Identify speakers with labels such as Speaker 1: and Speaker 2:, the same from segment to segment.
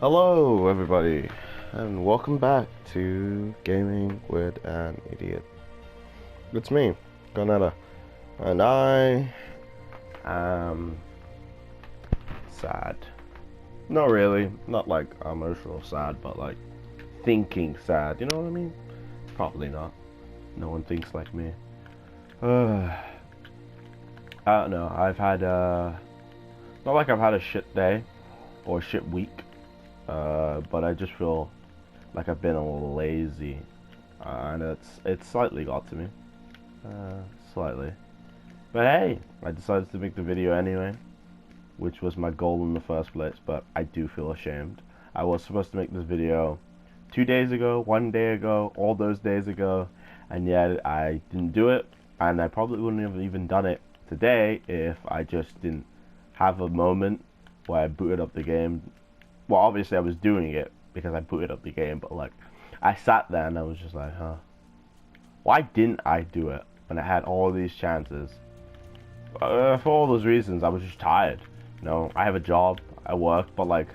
Speaker 1: Hello, everybody, and welcome back to Gaming with an Idiot. It's me, Gonetta, and I am sad. Not really, not like emotional sad, but like thinking sad. You know what I mean? Probably not. No one thinks like me. I don't know. I've had not like I've had a shit day or a shit week, but I just feel like I've been a little lazy, and it's slightly got to me, slightly. But hey, I decided to make the video anyway, which was my goal in the first place. But I do feel ashamed. I was supposed to make this video 2 days ago, 1 day ago, all those days ago, and yet I didn't do it. And I probably wouldn't have even done it today if I just didn't have a moment where I booted up the game. Well, obviously I was doing it because I booted up the game, but like I sat there and I was just like, why didn't I do it when I had all these chances? For all those reasons, I was just tired. I have a job, I work, but like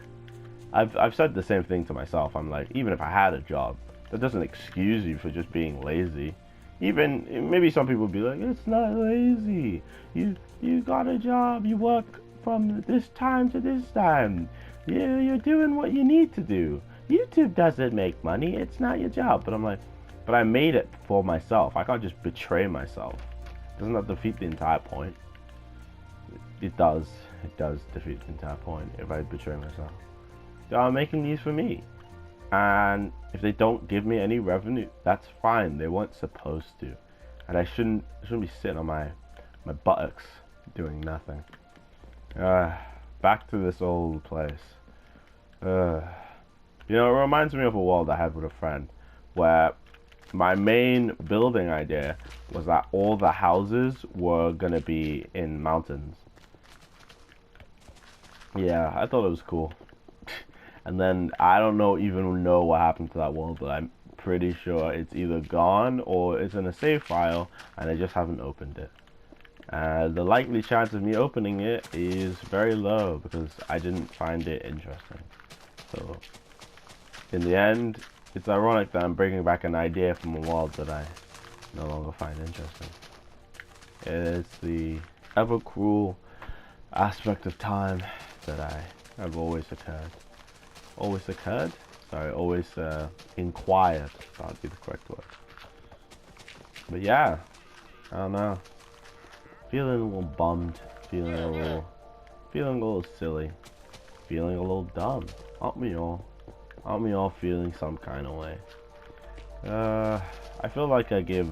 Speaker 1: I've said the same thing to myself. I'm like, even if I had a job, that doesn't excuse you for just being lazy. Even maybe some people would be like, it's not lazy. You got a job, you work from this time to this time. You're doing what you need to do. YouTube doesn't make money, it's not your job. But I'm like, but I made it for myself. I can't just betray myself. Doesn't that defeat the entire point? It does. It does defeat the entire point if I betray myself. They are making these for me. And if they don't give me any revenue, that's fine. They weren't supposed to. And I shouldn't be sitting on my buttocks doing nothing. Back to this old place. It reminds me of a world I had with a friend where my main building idea was that all the houses were gonna be in mountains. Yeah, I thought it was cool. And then I don't even know what happened to that world, but I'm pretty sure it's either gone or it's in a save file and I just haven't opened it. The likely chance of me opening it is very low because I didn't find it interesting. So, in the end, it's ironic that I'm bringing back an idea from a world that I no longer find interesting. It's the ever cruel aspect of time that I have always occurred. Always inquired. That would be the correct word. But yeah, I don't know. Feeling a little bummed. Feeling a little silly. Feeling a little dumb. Aren't we all? Aren't we all feeling some kind of way? I feel like I give.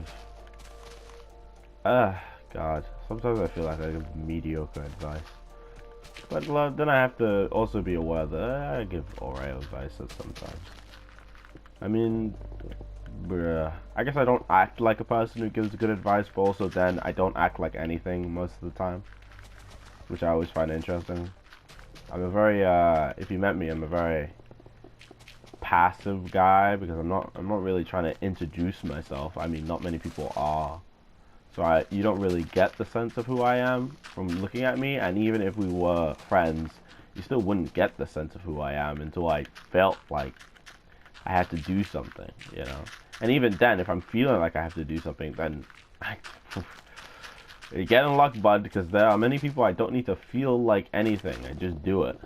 Speaker 1: God. Sometimes I feel like I give mediocre advice. But then I have to also be aware that I give alright advice at sometimes. I mean, I guess I don't act like a person who gives good advice, but also then I don't act like anything most of the time, which I always find interesting. I'm a very, if you met me, I'm a very passive guy because I'm not really trying to introduce myself. I mean, not many people are. So you don't really get the sense of who I am from looking at me, and even if we were friends, you still wouldn't get the sense of who I am until I felt like I had to do something, And even then, if I'm feeling like I have to do something, then you get in luck, bud, because there are many people I don't need to feel like anything. I just do it.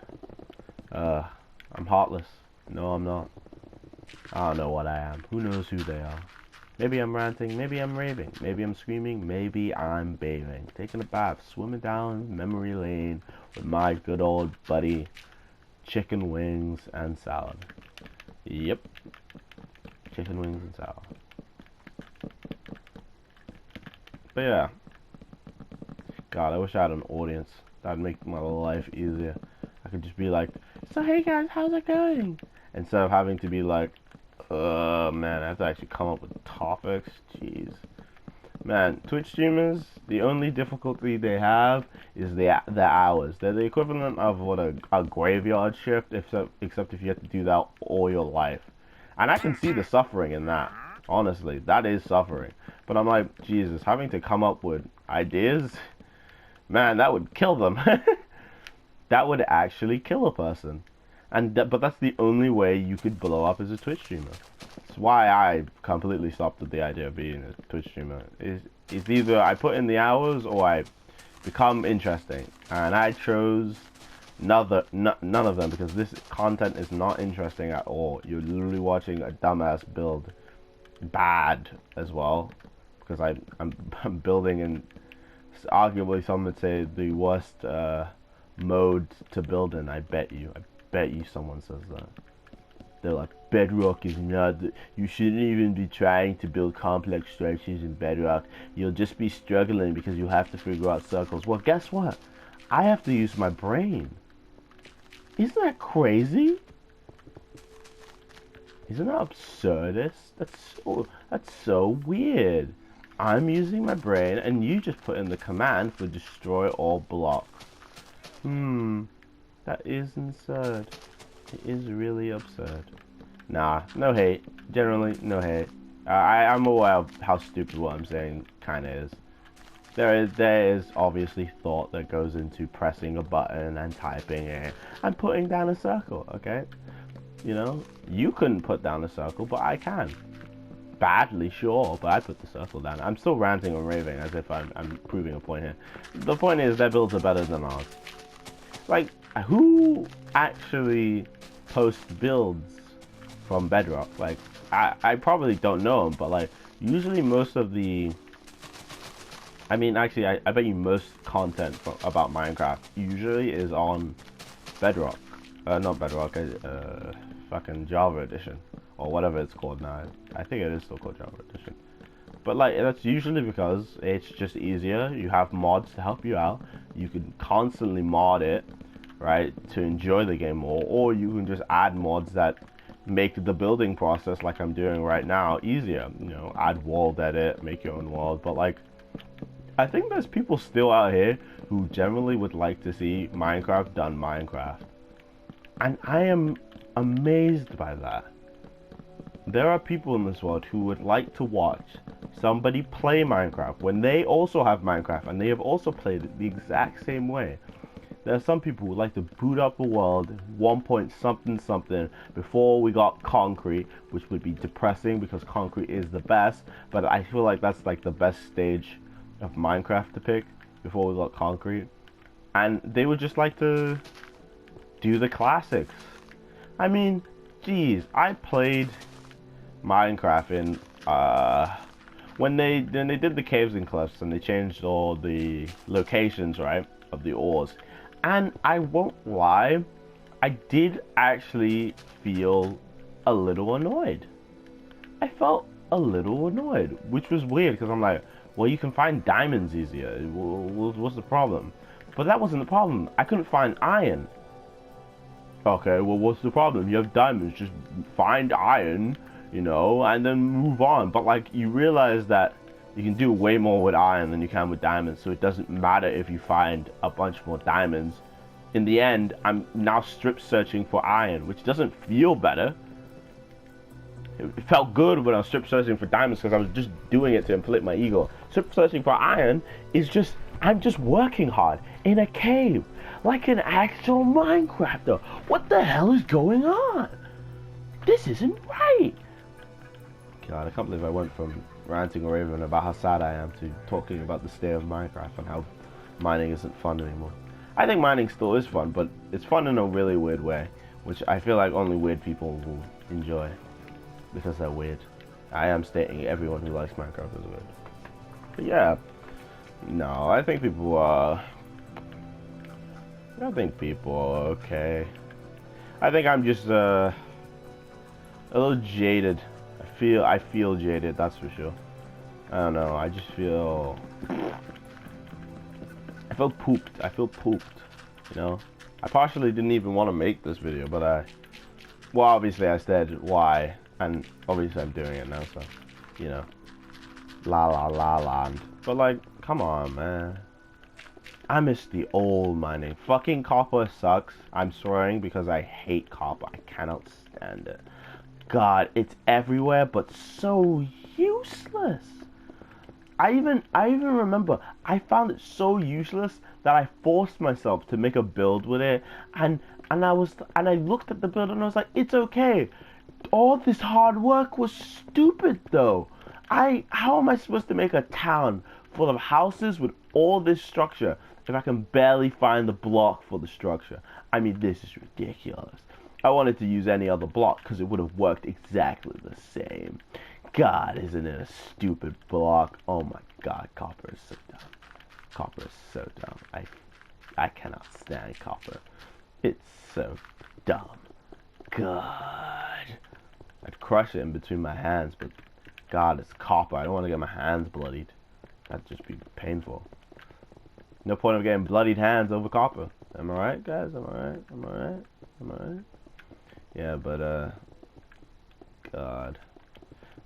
Speaker 1: I'm heartless. No, I'm not. I don't know what I am. Who knows who they are? Maybe I'm ranting, maybe I'm raving, maybe I'm screaming, maybe I'm bathing, taking a bath, swimming down memory lane with my good old buddy, chicken wings and salad. Yep, chicken wings and salad. But yeah, God, I wish I had an audience. That'd make my life easier. I could just be like, so hey guys, how's it going? Instead of having to be like, man, I have to actually come up with topics. Jeez. Man, Twitch streamers, the only difficulty they have is the hours. They're the equivalent of what a graveyard shift, except if you have to do that all your life. And I can see the suffering in that. Honestly, that is suffering. But I'm like, Jesus, having to come up with ideas, man, that would kill them. That would actually kill a person. But that's the only way you could blow up as a Twitch streamer. That's why I completely stopped at the idea of being a Twitch streamer. It's either I put in the hours or I become interesting, and I chose none of them, because this content is not interesting at all. You're literally watching a dumbass build, bad as well, because I'm building in arguably some would say the worst mode to build in. I bet you someone says that. They're like, Bedrock is not, you shouldn't even be trying to build complex structures in Bedrock. You'll just be struggling because you have to figure out circles. Well, guess what? I have to use my brain. Isn't that crazy? Isn't that absurdist? That's so weird. I'm using my brain and you just put in the command for destroy all blocks. That is absurd. It is really absurd. Nah, no hate. Generally, no hate. I'm aware of how stupid what I'm saying kinda is. There is obviously thought that goes into pressing a button and typing it and putting down a circle, okay? You know, you couldn't put down a circle, but I can. Badly, sure, but I put the circle down. I'm still ranting and raving as if I'm proving a point here. The point is, their builds are better than ours. Like, who actually posts builds from Bedrock? Like, I probably don't know them, but like, usually most of the... I mean, actually, I bet you most content about Minecraft usually is on Bedrock. Not Bedrock, fucking Java Edition. Or whatever it's called now. I think it is still called Java Edition. But like, that's usually because it's just easier. You have mods to help you out. You can constantly mod it, right, to enjoy the game more. Or you can just add mods that make the building process, like I'm doing right now, easier. You know, add world edit, make your own world. But like, I think there's people still out here who generally would like to see Minecraft done Minecraft. And I am amazed by that. There are people in this world who would like to watch somebody play Minecraft when they also have Minecraft and they have also played it the exact same way. There are some people who would like to boot up a world 1 point something something before we got concrete, which would be depressing because concrete is the best, but I feel like that's like the best stage of Minecraft to pick before we got concrete. And they would just like to do the classics. I mean, geez, I played Minecraft in when they did the caves and cliffs and they changed all the locations, right, of the ores. And I won't lie, I did actually feel a little annoyed. I felt a little annoyed, which was weird because I'm like, well, you can find diamonds easier. What's the problem? But that wasn't the problem. I couldn't find iron. Okay, well, what's the problem? You have diamonds, just find iron, you know, and then move on. But like, you realize that you can do way more with iron than you can with diamonds, so it doesn't matter if you find a bunch more diamonds. In the end, I'm now strip searching for iron, which doesn't feel better. It felt good when I was strip searching for diamonds because I was just doing it to inflate my ego. Strip searching for iron is just, I'm just working hard in a cave, like an actual Minecrafter. What the hell is going on? This isn't right. God, I can't believe I went from ranting or raving about how sad I am to talking about the state of Minecraft and how mining isn't fun anymore. I think mining still is fun, but it's fun in a really weird way, which I feel like only weird people will enjoy because they're weird. I am stating everyone who likes Minecraft is weird. But yeah, no, I think people are okay. I think I'm just a little jaded. I feel jaded, that's for sure. I don't know, I just feel... I feel pooped, you know? I partially didn't even want to make this video, but well, obviously I said why, and obviously I'm doing it now, so, you know. La land. But like, come on, man. I miss the old mining. Fucking copper sucks. I'm swearing because I hate copper. I cannot stand it. God, it's everywhere, but so useless. I even remember I found it so useless that I forced myself to make a build with it, and And I looked at the building and I was like, it's okay. All this hard work was stupid though. How am I supposed to make a town full of houses with all this structure if I can barely find the block for the structure? I mean, this is ridiculous. I wanted to use any other block because it would have worked exactly the same. God, isn't it a stupid block? Oh my God, copper is so dumb. Copper is so dumb. I cannot stand copper. It's so dumb. God. I'd crush it in between my hands, but God, it's copper. I don't want to get my hands bloodied. That'd just be painful. No point of getting bloodied hands over copper. Am I right, guys? Am I right? Am I right? Am I right? Yeah, but, God.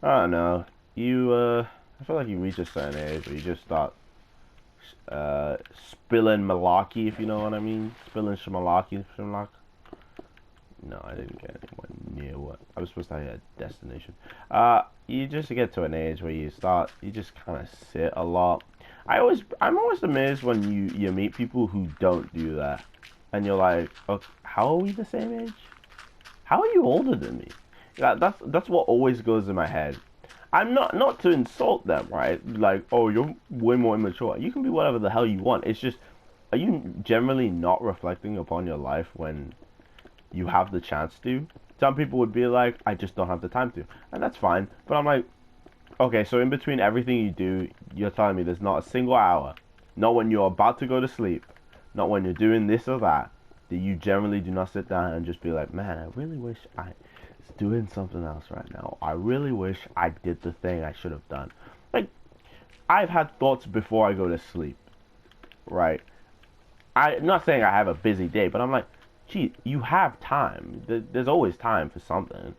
Speaker 1: I don't know. I feel like you reach a certain age where you just start, spilling malarkey, if you know what I mean. Spilling shmalarkey. No, I didn't get anywhere near what I was supposed to have a destination. You just get to an age where you just kind of sit a lot. I'm always amazed when you meet people who don't do that, and you're like, okay, how are we the same age? How are you older than me? That's what always goes in my head. I'm not to insult them, right? Like, oh, you're way more immature. You can be whatever the hell you want. It's just, are you generally not reflecting upon your life when you have the chance to? Some people would be like, I just don't have the time to, and that's fine. But I'm like, okay, so in between everything you do, you're telling me there's not a single hour, not when you're about to go to sleep, not when you're doing this or that you generally do not sit down and just be like, man, I really wish I was doing something else right now. I really wish I did the thing I should have done. Like, I've had thoughts before I go to sleep, right? I'm not saying I have a busy day, but I'm like, gee, you have time. There's always time for something.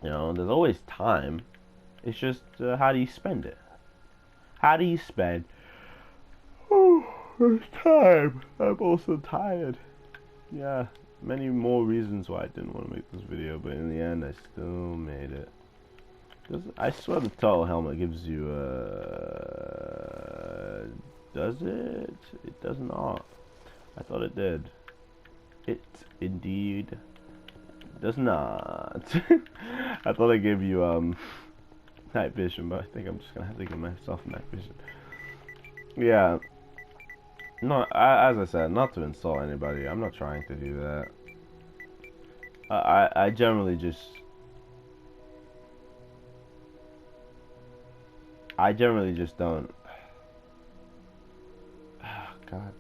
Speaker 1: You know, there's always time. It's just, how do you spend it? How do you spend time? I'm also tired. Yeah, many more reasons why I didn't want to make this video, but in the end, I still made it. Because I swear the turtle helmet gives you does it? It does not. I thought it did. It indeed does not. I thought I gave you night vision, but I think I'm just gonna have to give myself night vision. Yeah. No, as I said, not to insult anybody. I'm not trying to do that. I generally just don't. Oh, God,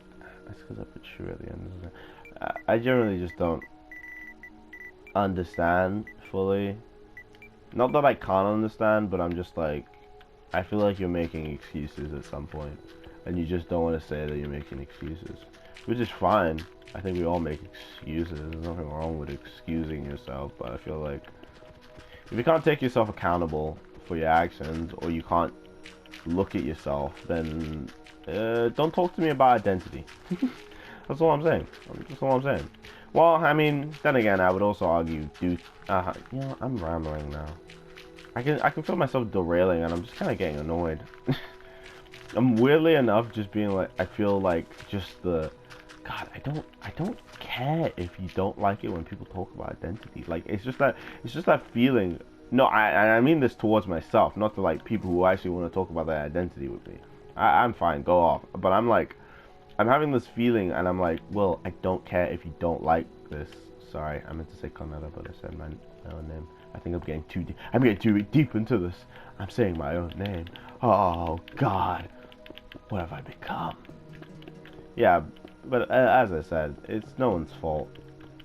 Speaker 1: that's because I put true at the end of it. I generally just don't understand fully. Not that I can't understand, but I'm just like, I feel like you're making excuses at some point, and you just don't want to say that you're making excuses, which is fine. I think we all make excuses. There's nothing wrong with excusing yourself, but I feel like if you can't take yourself accountable for your actions, or you can't look at yourself, then don't talk to me about identity. That's all I'm saying. That's all I'm saying. Well, I mean, then again, I would also argue, you know, I'm rambling now. I can feel myself derailing, and I'm just kind of getting annoyed. I'm weirdly enough just being like, I feel like just God, I don't care if you don't like it when people talk about identity. Like, it's just that feeling. No, I mean this towards myself, not to like people who actually want to talk about their identity with me. I'm fine, go off. But I'm like, I'm having this feeling, and I'm like, well, I don't care if you don't like this. Sorry, I meant to say Kanada, but I said my own name. I think I'm getting too deep. I'm getting too deep into this. I'm saying my own name. Oh God, what have I become? Yeah, but as I said, it's no one's fault.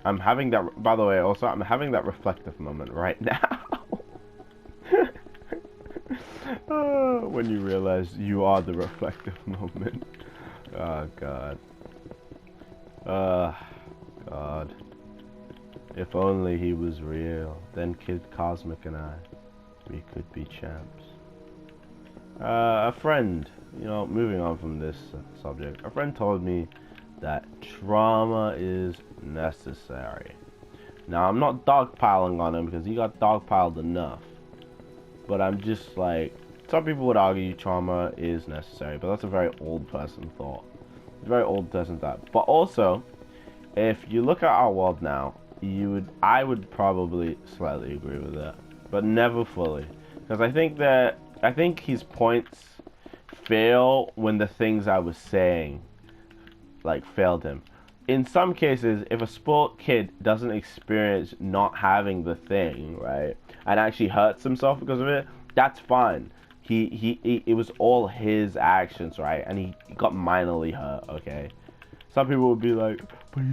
Speaker 1: I'm having that. By the way, also, I'm having that reflective moment right now. When you realize you are the reflective moment. Oh God. God. If only he was real, then Kid Cosmic and I, we could be champs. A friend, you know, moving on from this subject, a friend told me that trauma is necessary. Now, I'm not dogpiling on him because he got dogpiled enough, but I'm just like, some people would argue trauma is necessary, but that's a very old person thought. It's a very old person thought. But also, if you look at our world now, I would probably slightly agree with that, but never fully, because I think his points fail when the things I was saying like failed him. In some cases, if a sport kid doesn't experience not having the thing, right, and actually hurts himself because of it, that's fine. It was all his actions, right, and he got minorly hurt. Okay, some people would be like, but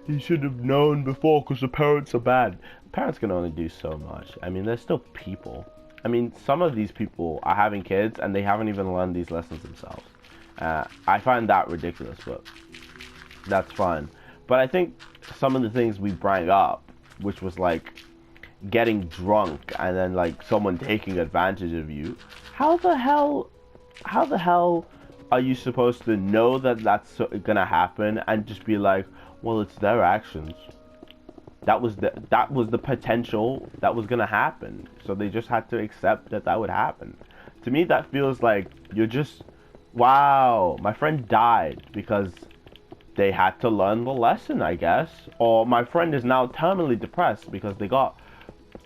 Speaker 1: he should have known before because the parents are bad. Parents can only do so much. I mean, they're still people. I mean, some of these people are having kids and they haven't even learned these lessons themselves. I find that ridiculous, but that's fine. But I think some of the things we bring up, which was like getting drunk and then like someone taking advantage of you, how the hell are you supposed to know that that's gonna happen and just be like, well, it's their actions. That was the potential that was gonna happen, so they just had to accept that that would happen. To me, that feels like you're just, wow, my friend died because they had to learn the lesson, I guess. Or my friend is now terminally depressed because they got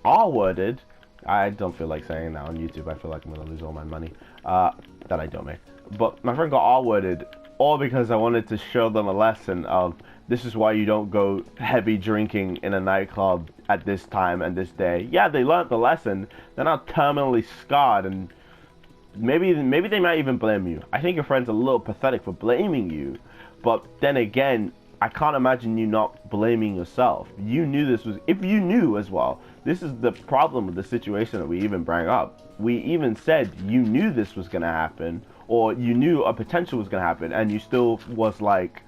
Speaker 1: R-worded. I don't feel like saying that on YouTube. I feel like I'm gonna lose all my money that I don't make. But my friend got R-worded all because I wanted to show them a lesson of, this is why you don't go heavy drinking in a nightclub at this time and this day. Yeah, they learned the lesson. They're now terminally scarred, and maybe they might even blame you. I think your friend's a little pathetic for blaming you, but then again, I can't imagine you not blaming yourself. You knew this was, if you knew as well, this is the problem with the situation that we even bring up. We even said you knew this was gonna happen, or you knew a potential was gonna happen, and you still was like,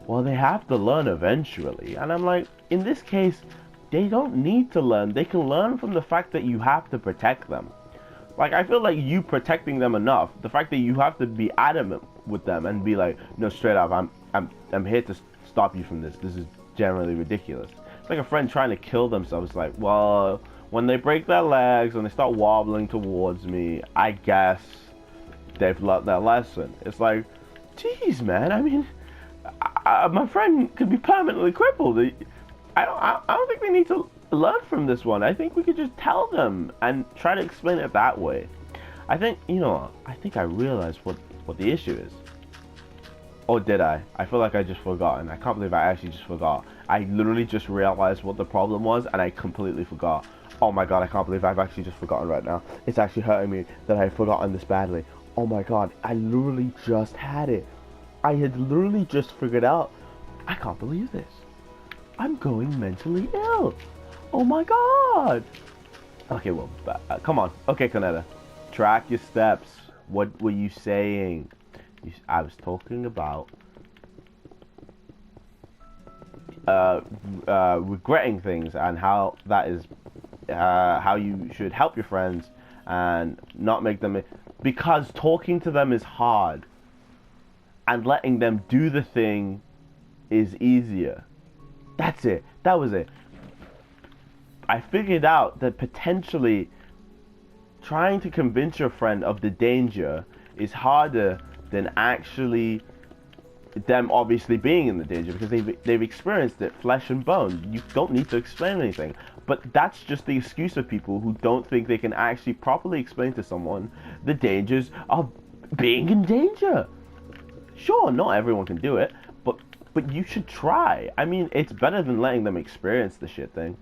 Speaker 1: well, they have to learn eventually. And I'm like, in this case, they don't need to learn. They can learn from the fact that you have to protect them. Like, I feel like you protecting them enough, the fact that you have to be adamant with them and be like, no, straight up, I'm here to stop you from this. This is generally ridiculous. It's like a friend trying to kill themselves. It's like, well, when they break their legs and they start wobbling towards me, I guess they've learned their lesson. It's like, geez, man, I mean, my friend could be permanently crippled. I don't think they need to learn from this one. I think we could just tell them and try to explain it that way. I think, I think I realized what the issue is. Or did I? I feel like I just forgot, and I can't believe I actually just forgot. I literally just realized what the problem was, and I completely forgot. Oh my god, I can't believe I've actually just forgotten right now. It's actually hurting me that I've forgotten this badly. Oh my god, I literally just had it. I had literally just figured out, I can't believe this. I'm going mentally ill. Oh my god. Okay, well, come on. Okay, Kaneda. Track your steps. What were you saying? I was talking about regretting things and how that is how you should help your friends and not make them, because talking to them is hard and letting them do the thing is easier. That's it. That was it. I figured out that potentially trying to convince your friend of the danger is harder than actually them obviously being in the danger, because they've experienced it flesh and bone. You don't need to explain anything. But that's just the excuse of people who don't think they can actually properly explain to someone the dangers of being in danger. Sure, not everyone can do it, but you should try. I mean, it's better than letting them experience the shit thing.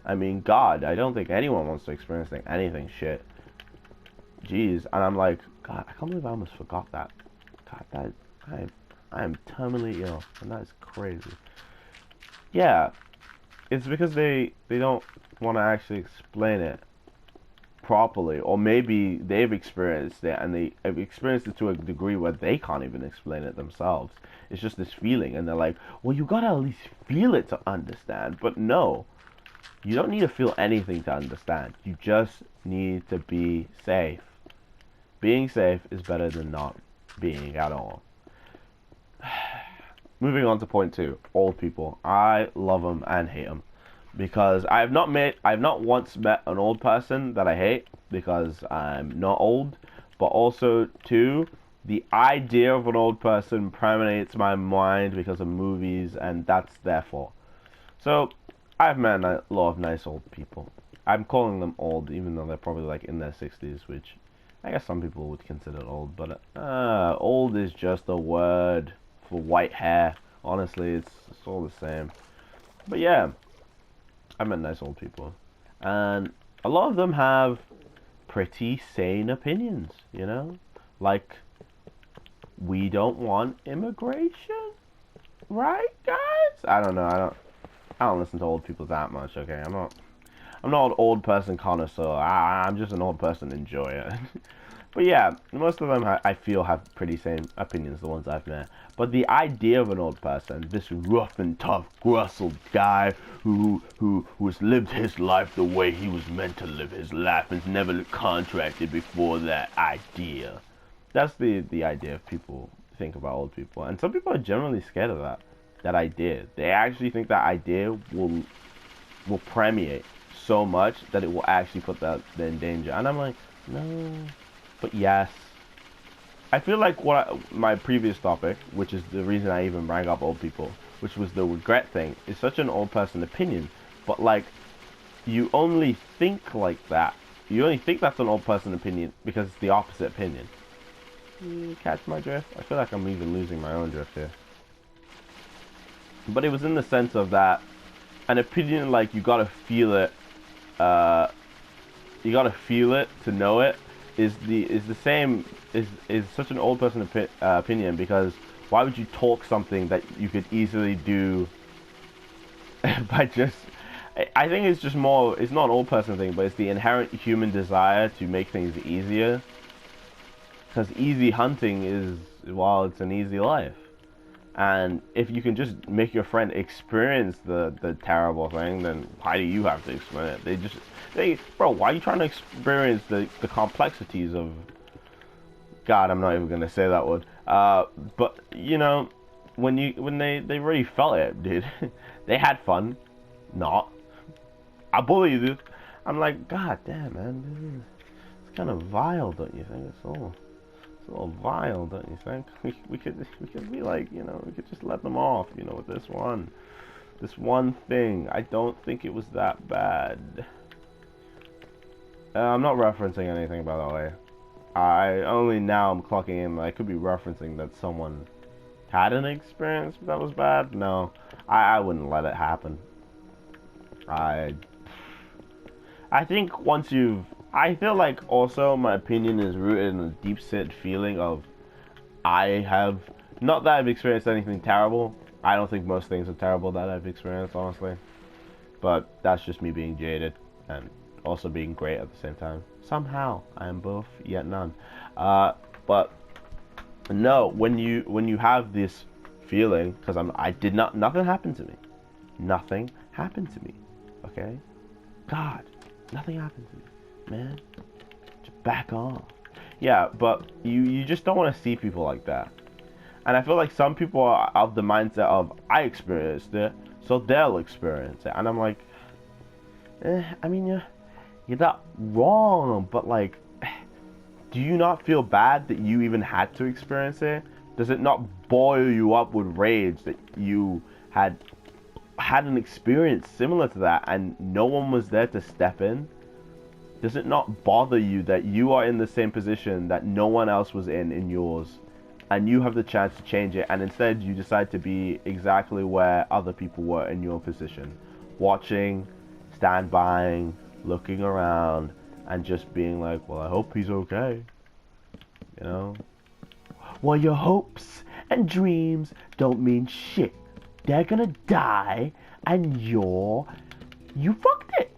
Speaker 1: I mean, God, I don't think anyone wants to experience anything shit. Jeez, and I'm like, God, I can't believe I almost forgot that. God, I am terminally ill, and that is crazy. Yeah, it's because they don't want to actually explain it properly, or maybe they've experienced it and they have experienced it to a degree where they can't even explain it themselves. It's just this feeling, and they're like, well, you gotta at least feel it to understand. But no, you don't need to feel anything to understand. You just need to be safe. Being safe is better than not being at all. Moving on to point 2, old people. I love them and hate them, because I've not once met an old person that I hate because I'm not old, but also 2, the idea of an old person permeates my mind because of movies, and that's their fault. So, I've met a lot of nice old people. I'm calling them old, even though they're probably like in their 60s, which I guess some people would consider old, but old is just a word for white hair. Honestly, it's all the same. But yeah, I met nice old people, and a lot of them have pretty sane opinions, you know? Like, we don't want immigration, right, guys? I don't know. I don't listen to old people that much. Okay, I'm not an old person connoisseur. I'm just an old person enjoyer. But yeah, most of them I feel have pretty same opinions, the ones I've met. But the idea of an old person, this rough and tough, grustled guy who's lived his life the way he was meant to live his life and's never contracted before that idea. That's the idea of people think about old people. And some people are generally scared of that idea. They actually think that idea will permeate so much that it will actually put them in danger. And I'm like, no. But yes, I feel like my previous topic, which is the reason I even bring up old people, which was the regret thing, is such an old person opinion. But like, you only think like that. You only think that's an old person opinion because it's the opposite opinion. You catch my drift? I feel like I'm even losing my own drift here. But it was in the sense of that an opinion, like, you gotta feel it. You gotta feel it to know it. Is the same is such an old person opinion, because why would you talk something that you could easily do by just I think it's just more, it's not an old person thing, but it's the inherent human desire to make things easier, because easy hunting is, well, it's an easy life. And if you can just make your friend experience the terrible thing, then why do you have to experience it? Bro, why are you trying to experience the complexities of, God, I'm not even gonna say that word. But you know, when they really felt it, dude, they had fun. Not, I bully you. I'm like, God damn, man, it's kind of vile, don't you think? It's a little vile, don't you think? We could be like, you know, we could just let them off, you know, with this one thing. I don't think it was that bad. I'm not referencing anything, by the way. I only now I'm clocking in. I could be referencing that someone had an experience that was bad. No, I wouldn't let it happen. I think once you've, I feel like also my opinion is rooted in a deep-set feeling of, I have, not that I've experienced anything terrible. I don't think most things are terrible that I've experienced, honestly. But that's just me being jaded and also being great at the same time. Somehow I am both, yet none. But no, when you have this feeling, because nothing happened to me. Nothing happened to me. Okay? God, nothing happened to me, man. Just back off. Yeah, but you just don't want to see people like that. And I feel like some people are of the mindset of, I experienced it, so they'll experience it. And I'm like, I mean, you're not wrong, but like, do you not feel bad that you even had to experience it? Does it not boil you up with rage that you had an experience similar to that and no one was there to step in? Does it not bother you that you are in the same position that no one else was in yours, and you have the chance to change it, and instead you decide to be exactly where other people were in your position, watching, stand by, looking around, and just being like, well, I hope he's okay, you know? Well, your hopes and dreams don't mean shit. They're gonna die, and you fucked it.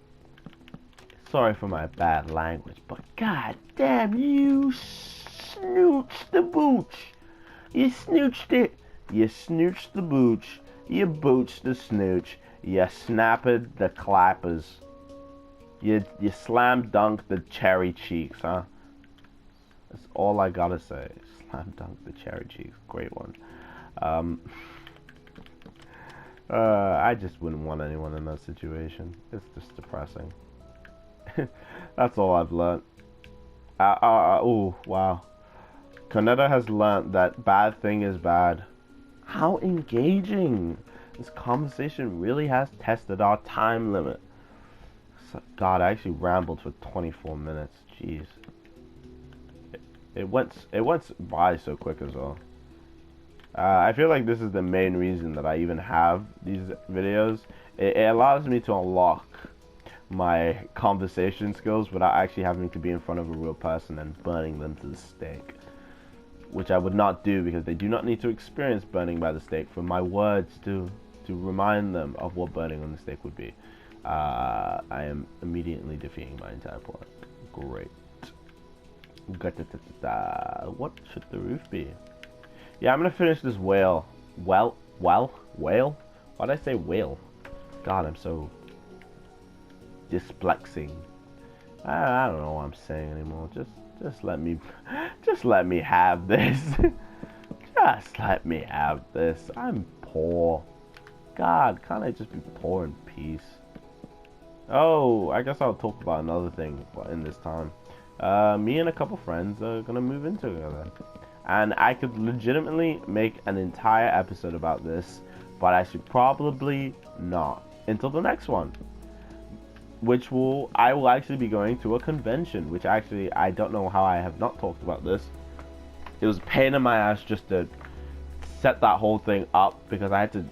Speaker 1: Sorry for my bad language, but god damn, you snooched the booch. You snooched it. You snooched the booch. You booched the snooch. You snapped the clappers. You slam dunked the cherry cheeks, huh? That's all I gotta say. Slam dunk the cherry cheeks. Great one. I just wouldn't want anyone in that situation. It's just depressing. That's all I've learned. Oh, wow. Kaneda has learned that bad thing is bad. How engaging! This conversation really has tested our time limit. God, I actually rambled for 24 minutes. Jeez. It went by so quick as well. I feel like this is the main reason that I even have these videos. It allows me to unlock my conversation skills without actually having to be in front of a real person and burning them to the stake. Which I would not do, because they do not need to experience burning by the stake for my words to remind them of what burning on the stake would be. I am immediately defeating my entire plot. Great. What should the roof be? Yeah, I'm gonna finish this whale. Whale? Why'd I say whale? God, I'm so dyslexic. I don't know what I'm saying anymore. Just let me have this. Just let me have this. I'm poor. God, can't I just be poor in peace? Oh, I guess I'll talk about another thing in this time. Me and a couple friends are gonna move in together. And I could legitimately make an entire episode about this, but I should probably not until the next one. I will actually be going to a convention, which actually, I don't know how I have not talked about this. It was a pain in my ass just to set that whole thing up, because I had to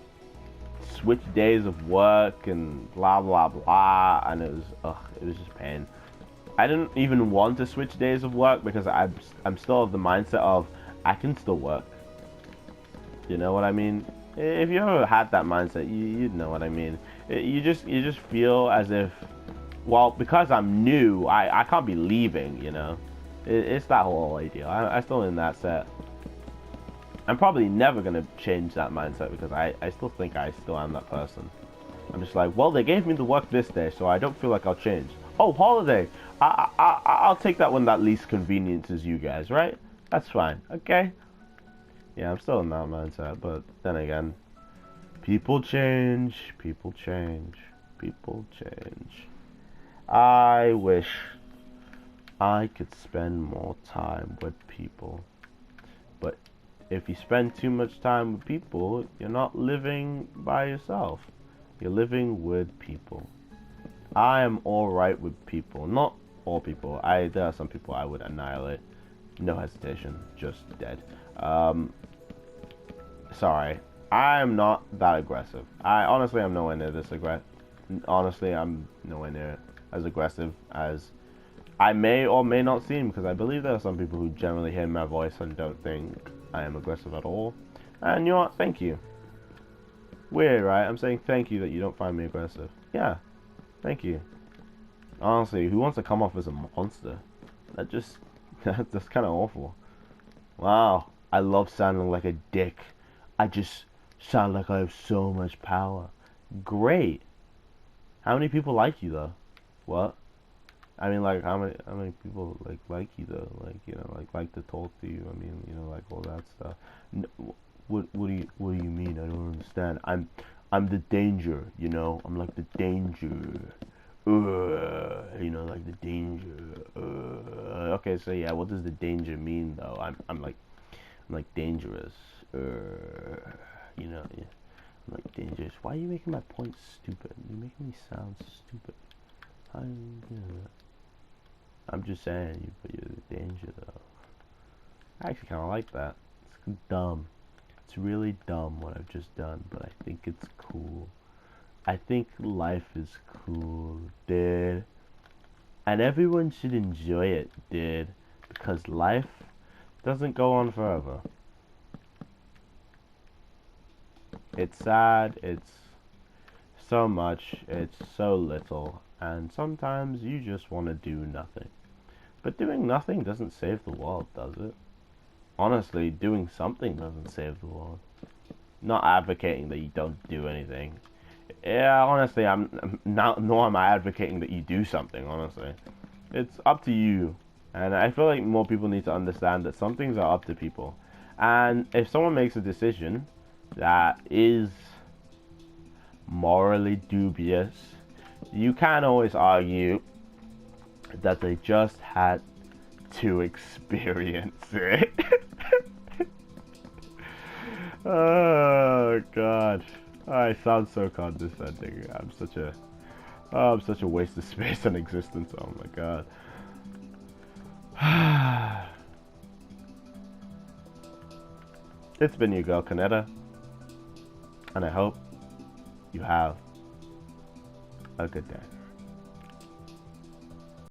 Speaker 1: switch days of work and blah blah blah, and it was just pain. I didn't even want to switch days of work because I'm still of the mindset of I can still work. You know what I mean? If you ever had that mindset, you'd know what I mean. You just feel as if, well, because I'm new, I can't be leaving, you know? It's that whole idea. I'm still in that set. I'm probably never going to change that mindset, because I still think I still am that person. I'm just like, well, they gave me the work this day, so I don't feel like I'll change. Oh, holiday! I'll take that one that least conveniences you guys, right? That's fine, okay? Yeah, I'm still in that mindset, but then again, people change, people change, people change. I wish I could spend more time with people. But if you spend too much time with people, you're not living by yourself. You're living with people. I am alright with people. Not all people. There are some people I would annihilate. No hesitation. Just dead. Sorry. I am not that aggressive. Honestly, I'm nowhere near this aggressive. Honestly, I'm nowhere near as aggressive as I may or may not seem, because I believe there are some people who generally hear my voice and don't think I am aggressive at all. And you know what? Thank you. Weird, right? I'm saying thank you that you don't find me aggressive. Yeah. Thank you. Honestly, who wants to come off as a monster? That's kind of awful. Wow. I love sounding like a dick. I just sound like I have so much power. Great. How many people like you though? What? I mean, like, how many people like you though? Like, you know, like to talk to you. I mean, you know, like all that stuff. What do you mean? I don't understand. I'm the danger, you know. I'm like the danger. You know, like the danger. Okay, so yeah, what does the danger mean though? I'm like dangerous. You know, yeah. I'm like dangerous. Why are you making my point stupid? You're making me sound stupid. I'm just saying, but you're the danger though. I actually kind of like that. It's dumb. It's really dumb what I've just done, but I think it's cool. I think life is cool, dude. And everyone should enjoy it, dude. Because life doesn't go on forever. It's sad, it's so much, it's so little, and sometimes you just want to do nothing. But doing nothing doesn't save the world, does it? Honestly, doing something doesn't save the world. Not advocating that you don't do anything. Yeah, honestly, nor am I advocating that you do something, honestly. It's up to you. And I feel like more people need to understand that some things are up to people. And if someone makes a decision that is morally dubious, you can always argue that they just had to experience it. Oh God, I sound so condescending. I'm such a waste of space and existence. Oh my God. It's been your girl Kaneda, and I hope you have a good day.